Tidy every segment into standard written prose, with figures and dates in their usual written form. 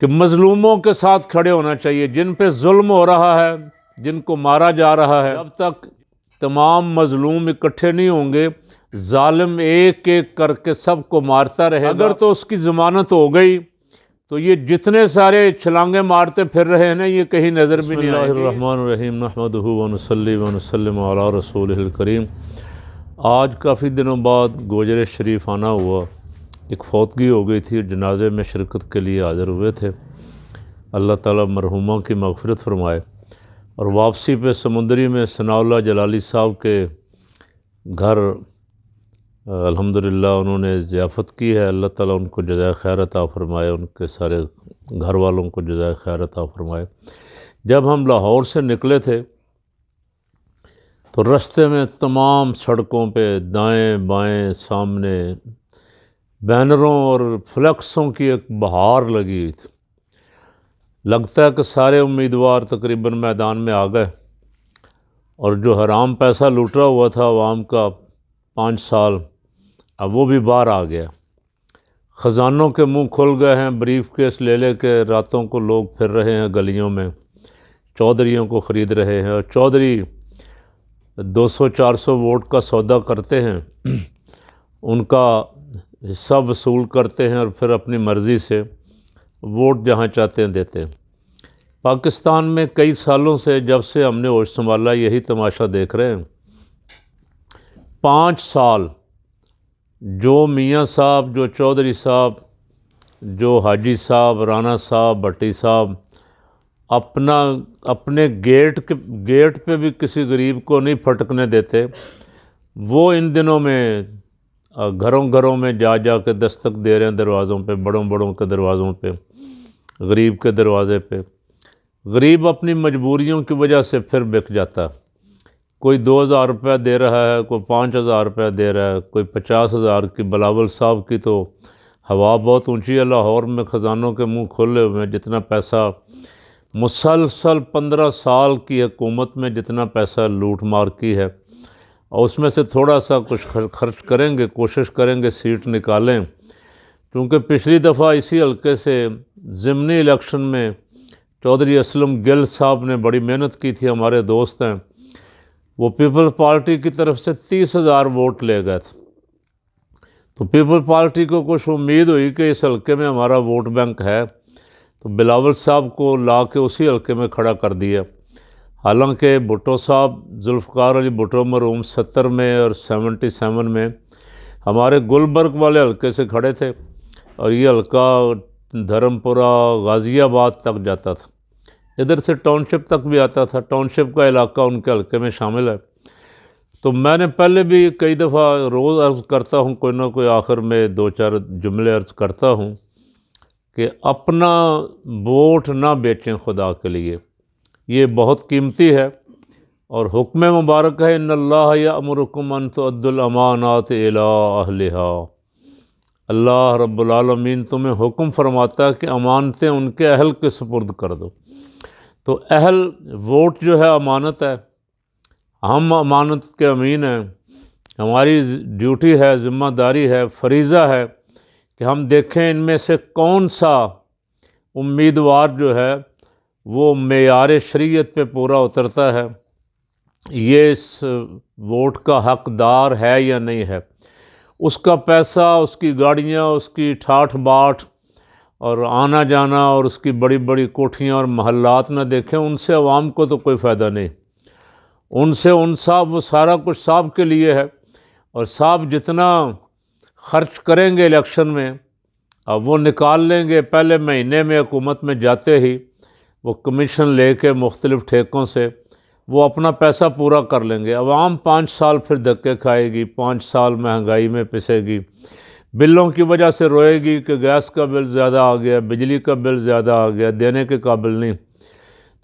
کہ مظلوموں کے ساتھ کھڑے ہونا چاہیے، جن پہ ظلم ہو رہا ہے، جن کو مارا جا رہا ہے، جب تک تمام مظلوم اکٹھے نہیں ہوں گے، ظالم ایک ایک کر کے سب کو مارتا رہے گا۔ اگر تو اس کی ضمانت ہو گئی تو یہ جتنے سارے چھلانگیں مارتے پھر رہے ہیں نا، یہ کہیں نظر بھی نہیں آئیں گے۔ بسم اللہ الرحمن الرحیم، نحمدہ ونصلی ونسلم علی رسولہ الکریم۔ آج کافی دنوں بعد گوجر شریف آنا ہوا، ایک فوتگی ہو گئی تھی، جنازے میں شرکت کے لیے حاضر ہوئے تھے۔ اللہ تعالیٰ مرحوموں کی مغفرت فرمائے، اور واپسی پہ سمندری میں ثناء اللہ جلالی صاحب کے گھر الحمدللہ انہوں نے ضیافت کی ہے۔ اللہ تعالیٰ ان کو جزائے خیر عطا فرمائے، ان کے سارے گھر والوں کو جزائے خیر عطا فرمائے۔ جب ہم لاہور سے نکلے تھے تو رستے میں تمام سڑکوں پہ دائیں بائیں سامنے بینروں اور فلیکسوں کی ایک بہار لگی ہوئی تھی۔ لگتا ہے کہ سارے امیدوار تقریباً میدان میں آ گئے، اور جو حرام پیسہ لوٹا ہوا تھا عوام کا 5 سال، اب وہ بھی باہر آ گیا۔ خزانوں کے منہ کھل گئے ہیں، بریف کیس لے لے کے راتوں کو لوگ پھر رہے ہیں گلیوں میں، چودھریوں کو خرید رہے ہیں، اور چودھری 200-400 ووٹ کا سودا کرتے ہیں، ان کا حصہ وصول کرتے ہیں، اور پھر اپنی مرضی سے ووٹ جہاں چاہتے ہیں دیتے ہیں۔ پاکستان میں کئی سالوں سے، جب سے ہم نے ہوش سنبھالا، یہی تماشا دیکھ رہے ہیں۔ 5 سال جو میاں صاحب، جو چودھری صاحب، جو حاجی صاحب، رانا صاحب، بھٹی صاحب اپنے گیٹ پہ بھی کسی غریب کو نہیں پھٹکنے دیتے، وہ ان دنوں میں گھروں میں جا کے دستک دے رہے ہیں دروازوں پہ، بڑوں کے دروازوں پہ، غریب کے دروازے پہ۔ غریب اپنی مجبوریوں کی وجہ سے پھر بک جاتا ہے۔ کوئی 2,000 روپے دے رہا ہے، کوئی 5,000 روپے دے رہا ہے، کوئی 50,000 کی۔ بلاول صاحب کی تو ہوا بہت اونچی ہے، لاہور میں خزانوں کے منہ کھلے ہوئے ہیں۔ جتنا پیسہ مسلسل 15 سال کی حکومت میں جتنا پیسہ لوٹ مار کی ہے، اور اس میں سے تھوڑا سا کچھ خرچ کریں گے، کوشش کریں گے سیٹ نکالیں، کیونکہ پچھلی دفعہ اسی حلقے سے ضمنی الیکشن میں چودھری اسلم گل صاحب نے بڑی محنت کی تھی، ہمارے دوست ہیں، وہ پیپل پارٹی کی طرف سے 30,000 ووٹ لے گئے تھے۔ تو پیپل پارٹی کو کچھ امید ہوئی کہ اس حلقے میں ہمارا ووٹ بینک ہے، تو بلاول صاحب کو لا کے اسی حلقے میں کھڑا کر دیا۔ حالانکہ بھٹو صاحب، ذوالفقار علی بھٹو مرحوم 70 میں اور 77 میں ہمارے گلبرگ والے حلقے سے کھڑے تھے، اور یہ حلقہ دھرمپورہ غازی آباد تک جاتا تھا، ادھر سے ٹاؤن شپ تک بھی آتا تھا۔ ٹاؤن شپ کا علاقہ ان کے حلقے میں شامل ہے۔ تو میں نے پہلے بھی کئی دفعہ روز عرض کرتا ہوں، کوئی نہ کوئی آخر میں 2-4 جملے عرض کرتا ہوں کہ اپنا ووٹ نہ بیچیں خدا کے لیے، یہ بہت قیمتی ہے، اور حکم مبارک ہے ان اللہ یأمرکم ان تؤدوا الامانات الی اہلہا۔ اللہ رب العالمین تمہیں حکم فرماتا ہے کہ امانتیں ان کے اہل کے سپرد کر دو۔ تو اہل ووٹ جو ہے امانت ہے، ہم امانت کے امین ہیں۔ ہماری ڈیوٹی ہے، ذمہ داری ہے، فریضہ ہے کہ ہم دیکھیں ان میں سے کون سا امیدوار جو ہے وہ معیار شریعت پہ پورا اترتا ہے، یہ اس ووٹ کا حقدار ہے یا نہیں ہے۔ اس کا پیسہ، اس کی گاڑیاں، اس کی ٹھاٹھ باٹھ اور آنا جانا، اور اس کی بڑی بڑی کوٹھیاں اور محلات نہ دیکھیں، ان سے عوام کو تو کوئی فائدہ نہیں۔ ان سے صاحب وہ سارا کچھ صاحب کے لیے ہے، اور صاحب جتنا خرچ کریں گے الیکشن میں، اب وہ نکال لیں گے پہلے مہینے میں، حکومت میں جاتے ہی وہ کمیشن لے کے مختلف ٹھیکوں سے وہ اپنا پیسہ پورا کر لیں گے۔ عوام 5 سال پھر دھکے کھائے گی، 5 سال مہنگائی میں پسے گی، بلوں کی وجہ سے روئے گی کہ گیس کا بل زیادہ آ گیا، بجلی کا بل زیادہ آ گیا، دینے کے قابل نہیں۔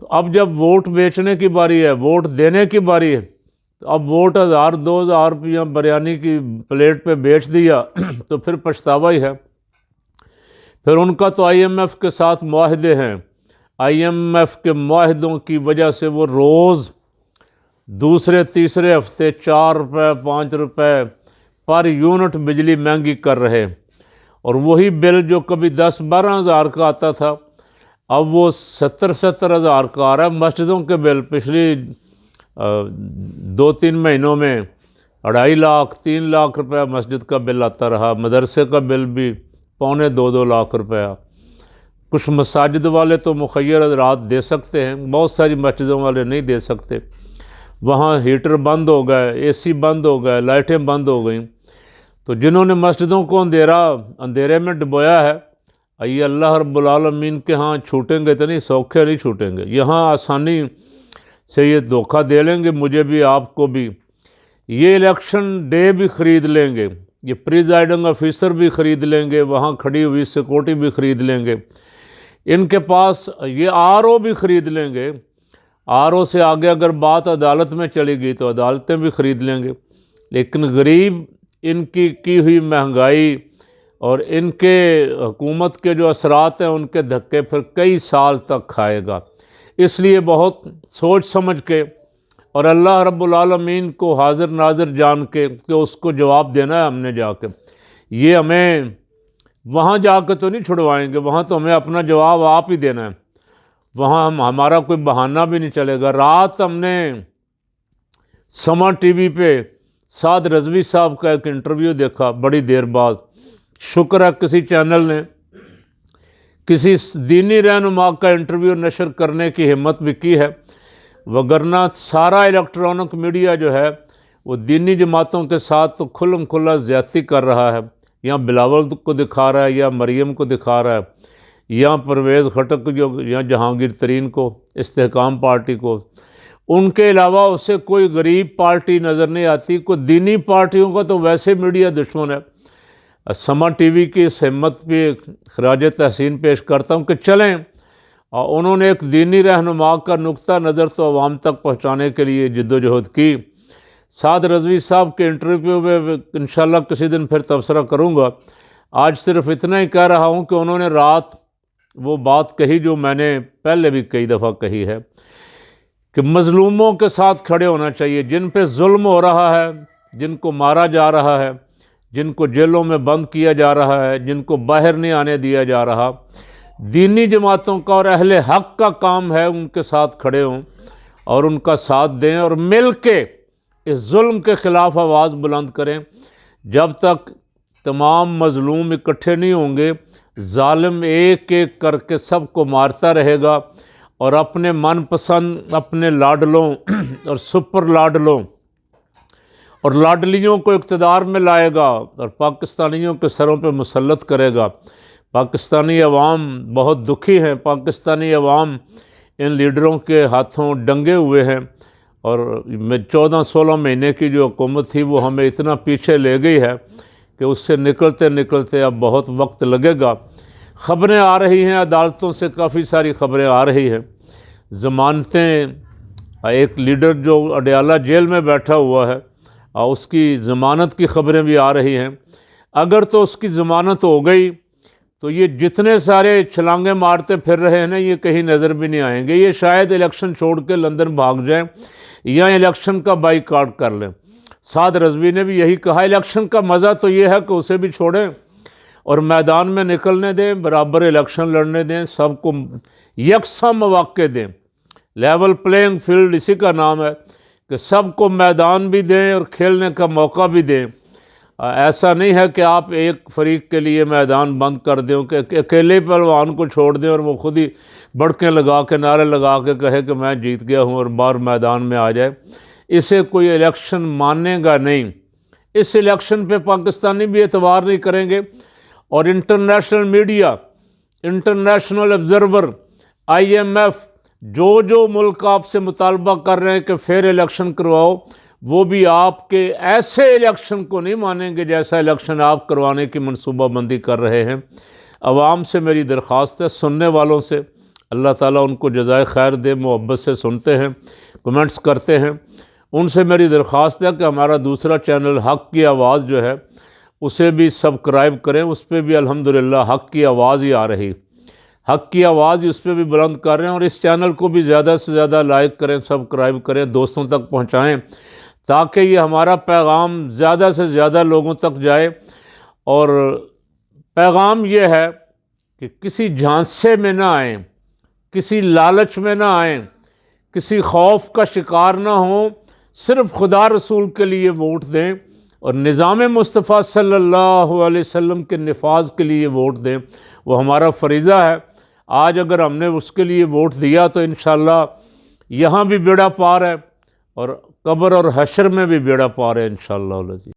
تو اب جب ووٹ بیچنے کی باری ہے، ووٹ دینے کی باری ہے، تو اب ووٹ 1,000-2,000 روپیہ بریانی کی پلیٹ پہ بیچ دیا تو پھر پچھتاوا ہی ہے۔ پھر ان کا تو IMF کے ساتھ معاہدے ہیں، IMF کے معاہدوں کی وجہ سے وہ روز دوسرے تیسرے ہفتے 4 روپے 5 روپے پر یونٹ بجلی مہنگی کر رہے، اور وہی بل جو کبھی 10-12 ہزار کا آتا تھا، اب وہ 70,000 کا آ رہا ہے مسجدوں کے بل۔ پچھلی 2-3 مہینوں میں 2.5 لاکھ 3 لاکھ روپیہ مسجد کا بل آتا رہا، مدرسے کا بل بھی 1.25-2 لاکھ روپیہ۔ کچھ مساجد والے تو مخیر حضرات دے سکتے ہیں، بہت ساری مسجدوں والے نہیں دے سکتے، وہاں ہیٹر بند ہو گئے، اے سی بند ہو گئے، لائٹیں بند ہو گئیں۔ تو جنہوں نے مسجدوں کو اندھیرے میں ڈبویا ہے، یہ اللہ رب العالمین کے ہاں چھوٹیں گے تو نہیں، سوکھے نہیں چھوٹیں گے، یہاں آسانی سے یہ دھوکہ دے لیں گے، مجھے بھی آپ کو بھی۔ یہ الیکشن ڈے بھی خرید لیں گے، یہ پریزائڈنگ آفیسر بھی خرید لیں گے، وہاں کھڑی ہوئی سیکورٹی بھی خرید لیں گے، ان کے پاس یہ RO بھی خرید لیں گے۔ RO سے آگے اگر بات عدالت میں چلی گئی تو عدالتیں بھی خرید لیں گے، لیکن غریب ان کی ہوئی مہنگائی اور ان کے حکومت کے جو اثرات ہیں ان کے دھکے پھر کئی سال تک کھائے گا۔ اس لیے بہت سوچ سمجھ کے اور اللہ رب العالمین کو حاضر ناظر جان کے کہ اس کو جواب دینا ہے ہم نے جا کے، یہ ہمیں وہاں جا کے تو نہیں چھڑوائیں گے، وہاں تو ہمیں اپنا جواب آپ ہی دینا ہے، وہاں ہمارا کوئی بہانہ بھی نہیں چلے گا۔ رات ہم نے سما ٹی وی پہ سعد رضوی صاحب کا ایک انٹرویو دیکھا بڑی دیر بعد، شکر ہے کسی چینل نے کسی دینی رہنما کا انٹرویو نشر کرنے کی ہمت بھی کی ہے، وگرنہ سارا الیکٹرانک میڈیا جو ہے وہ دینی جماعتوں کے ساتھ تو کھلم کھلا زیادتی کر رہا ہے، یا بلاول کو دکھا رہا ہے، یا مریم کو دکھا رہا ہے، یا پرویز خٹک یا جہانگیر ترین کو، استحکام پارٹی کو، ان کے علاوہ اسے کوئی غریب پارٹی نظر نہیں آتی۔ کوئی دینی پارٹیوں کا تو ویسے میڈیا دشمن ہے۔ سما ٹی وی کی اس ہمت پہ خراج تحسین پیش کرتا ہوں کہ چلیں، اور انہوں نے ایک دینی رہنما کا نقطہ نظر تو عوام تک پہنچانے کے لیے جد و جہد کی۔ سعد رضوی صاحب کے انٹرویو میں انشاءاللہ کسی دن پھر تبصرہ کروں گا، آج صرف اتنا ہی کہہ رہا ہوں کہ انہوں نے رات وہ بات کہی جو میں نے پہلے بھی کئی دفعہ کہی ہے کہ مظلوموں کے ساتھ کھڑے ہونا چاہیے، جن پہ ظلم ہو رہا ہے، جن کو مارا جا رہا ہے، جن کو جیلوں میں بند کیا جا رہا ہے، جن کو باہر نہیں آنے دیا جا رہا، دینی جماعتوں کا اور اہل حق کا کام ہے ان کے ساتھ کھڑے ہوں اور ان کا ساتھ دیں اور مل کے اس ظلم کے خلاف آواز بلند کریں۔ جب تک تمام مظلوم اکٹھے نہیں ہوں گے، ظالم ایک ایک کر کے سب کو مارتا رہے گا اور اپنے من پسند اپنے لاڈلوں اور سپر لاڈلوں اور لاڈلیوں کو اقتدار میں لائے گا اور پاکستانیوں کے سروں پہ مسلط کرے گا۔ پاکستانی عوام بہت دکھی ہیں، پاکستانی عوام ان لیڈروں کے ہاتھوں ڈنگے ہوئے ہیں، اور 14-16 مہینے کی جو حکومت تھی وہ ہمیں اتنا پیچھے لے گئی ہے کہ اس سے نکلتے نکلتے اب بہت وقت لگے گا۔ خبریں آ رہی ہیں، عدالتوں سے کافی ساری خبریں آ رہی ہیں، ضمانتیں، ایک لیڈر جو اڈیالہ جیل میں بیٹھا ہوا ہے اور اس کی ضمانت کی خبریں بھی آ رہی ہیں۔ اگر تو اس کی ضمانت ہو گئی تو یہ جتنے سارے چھلانگیں مارتے پھر رہے ہیں نا، یہ کہیں نظر بھی نہیں آئیں گے، یہ شاید الیکشن چھوڑ کے لندن بھاگ جائیں یا الیکشن کا بائیکاٹ کر لیں۔ سعد رضوی نے بھی یہی کہا، الیکشن کا مزہ تو یہ ہے کہ اسے بھی چھوڑیں اور میدان میں نکلنے دیں، برابر الیکشن لڑنے دیں، سب کو یکساں مواقع دیں۔ لیول پلینگ فیلڈ اسی کا نام ہے کہ سب کو میدان بھی دیں اور کھیلنے کا موقع بھی دیں۔ ایسا نہیں ہے کہ آپ ایک فریق کے لیے میدان بند کر دیں کہ اکیلے پہلوان کو چھوڑ دیں اور وہ خود ہی بڑکیں لگا کے نعرے لگا کے کہے کہ میں جیت گیا ہوں اور بار میدان میں آ جائے۔ اسے کوئی الیکشن مانے گا نہیں، اس الیکشن پہ پاکستانی بھی اعتبار نہیں کریں گے، اور international media, international observer, IMF، جو ملک آپ سے مطالبہ کر رہے ہیں کہ فیر الیکشن کرواؤ، وہ بھی آپ کے ایسے الیکشن کو نہیں مانیں گے جیسا الیکشن آپ کروانے کی منصوبہ بندی کر رہے ہیں۔ عوام سے میری درخواست ہے، سننے والوں سے اللہ تعالیٰ ان کو جزائے خیر دے، محبت سے سنتے ہیں، کمنٹس کرتے ہیں، ان سے میری درخواست ہے کہ ہمارا دوسرا چینل حق کی آواز جو ہے اسے بھی سبسکرائب کریں، اس پہ بھی الحمدللہ حق کی آواز ہی آ رہی، حق کی آواز ہی اس پہ بھی بلند کر رہے ہیں، اور اس چینل کو بھی زیادہ سے زیادہ لائک کریں، سبسکرائب کریں، دوستوں تک پہنچائیں تاکہ یہ ہمارا پیغام زیادہ سے زیادہ لوگوں تک جائے۔ اور پیغام یہ ہے کہ کسی جھانسے میں نہ آئیں، کسی لالچ میں نہ آئیں، کسی خوف کا شکار نہ ہوں، صرف خدا رسول کے لیے ووٹ دیں اور نظام مصطفیٰ صلی اللہ علیہ وسلم کے نفاذ کے لیے ووٹ دیں۔ وہ ہمارا فریضہ ہے۔ آج اگر ہم نے اس کے لیے ووٹ دیا تو انشاءاللہ یہاں بھی بیڑا پار ہے اور قبر اور حشر میں بھی بیڑا پار ہے انشاءاللہ العزیز۔